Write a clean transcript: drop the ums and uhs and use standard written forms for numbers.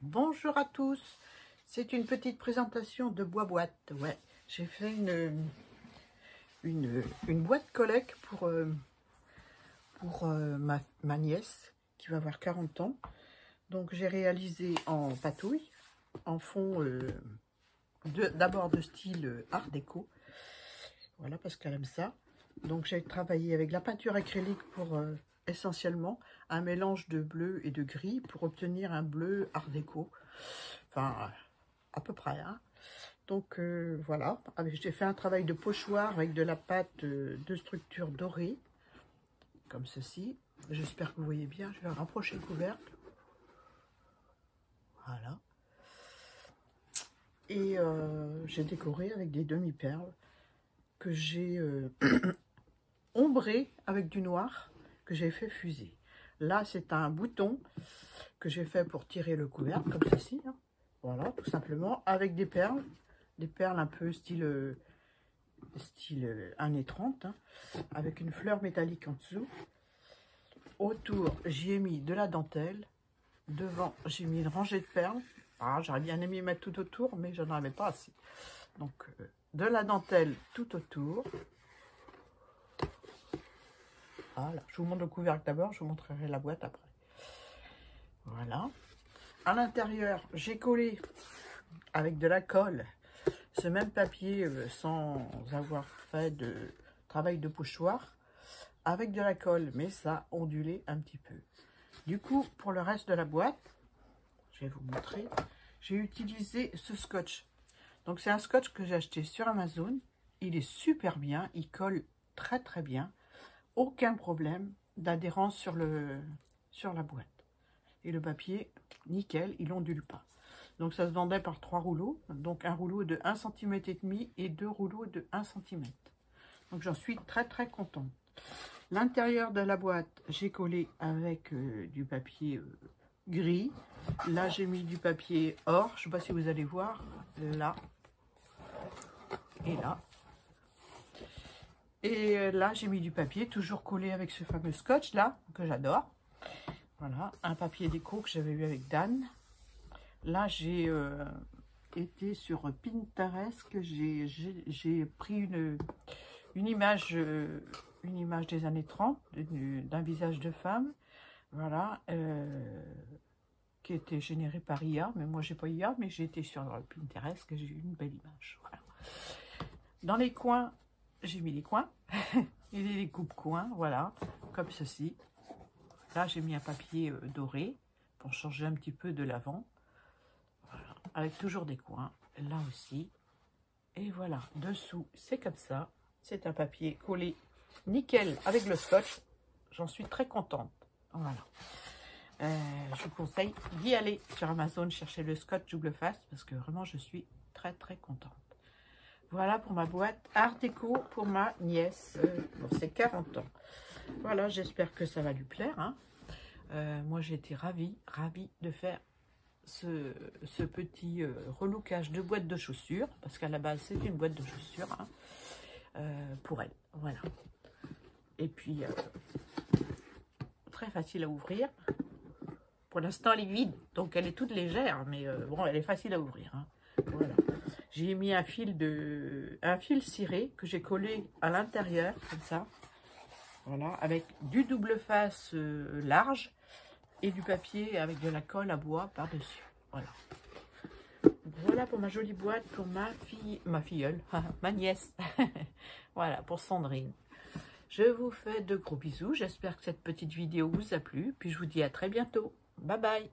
Bonjour à tous, c'est une petite présentation de boîte. Ouais, j'ai fait une boîte collecte pour ma nièce qui va avoir 40 ans. Donc j'ai réalisé en patouille, en fond d'abord de style art déco. Voilà, parce qu'elle aime ça. Donc j'ai travaillé avec la peinture acrylique pour essentiellement un mélange de bleu et de gris pour obtenir un bleu art déco. Enfin, à peu près. Hein. Donc voilà, j'ai fait un travail de pochoir avec de la pâte de structure dorée, comme ceci. J'espère que vous voyez bien. Je vais rapprocher le couvercle. Voilà. Et j'ai décoré avec des demi-perles que j'ai ombré avec du noir que j'ai fait fuser. Là, c'est un bouton que j'ai fait pour tirer le couvercle, comme ceci. Hein. Voilà, tout simplement, avec des perles un peu style 1,30 hein, avec une fleur métallique en dessous. Autour, j'y ai mis de la dentelle. Devant, j'ai mis une rangée de perles. Ah, j'aurais bien aimé mettre tout autour, mais je n'en avais pas assez. Donc, de la dentelle tout autour. Voilà, je vous montre le couvercle d'abord, je vous montrerai la boîte après. Voilà. À l'intérieur, j'ai collé avec de la colle ce même papier sans avoir fait de travail de pochoir avec de la colle, mais ça ondulé un petit peu. Du coup, pour le reste de la boîte, je vais vous montrer, j'ai utilisé ce scotch. Donc c'est un scotch que j'ai acheté sur Amazon. Il est super bien, il colle très très bien. Aucun problème d'adhérence sur la boîte. Et le papier, nickel, il ondule pas. Donc ça se vendait par 3 rouleaux. Donc un rouleau de 1,5 cm et 2 rouleaux de 1 cm. Donc j'en suis très très contente. L'intérieur de la boîte, j'ai collé avec du papier gris. Là, j'ai mis du papier or. Je ne sais pas si vous allez voir. Là. Et là. Et là, j'ai mis du papier, toujours collé avec ce fameux scotch là, que j'adore. Voilà, un papier déco que j'avais eu avec Dan. Là, j'ai été sur Pinterest, que j'ai pris une image des années 30, d'un visage de femme. Voilà, qui était générée par IA, mais moi, j'ai pas IA, mais j'ai été sur Pinterest, que j'ai eu une belle image. Voilà. Dans les coins, j'ai mis les coins, et les coupes-coins, voilà, comme ceci. Là, j'ai mis un papier doré pour changer un petit peu de l'avant. Voilà, avec toujours des coins, là aussi. Et voilà, dessous, c'est comme ça. C'est un papier collé nickel avec le scotch. J'en suis très contente. Voilà. Je vous conseille d'y aller sur Amazon, chercher le scotch double face, parce que vraiment, je suis très très contente. Voilà pour ma boîte art déco pour ma nièce pour ses 40 ans. Voilà, j'espère que ça va lui plaire. Hein. Moi, j'ai été ravie de faire ce petit relookage de boîte de chaussures, parce qu'à la base, c'est une boîte de chaussures hein, pour elle. Voilà. Et puis, très facile à ouvrir. Pour l'instant, elle est vide, donc elle est toute légère, mais bon, elle est facile à ouvrir. Hein. Voilà. J'ai mis un fil ciré que j'ai collé à l'intérieur, comme ça. Voilà, avec du double face large et du papier avec de la colle à bois par-dessus. Voilà. Voilà pour ma jolie boîte pour ma filleule, ma nièce. Voilà, pour Sandrine. Je vous fais de gros bisous. J'espère que cette petite vidéo vous a plu. Puis je vous dis à très bientôt. Bye bye.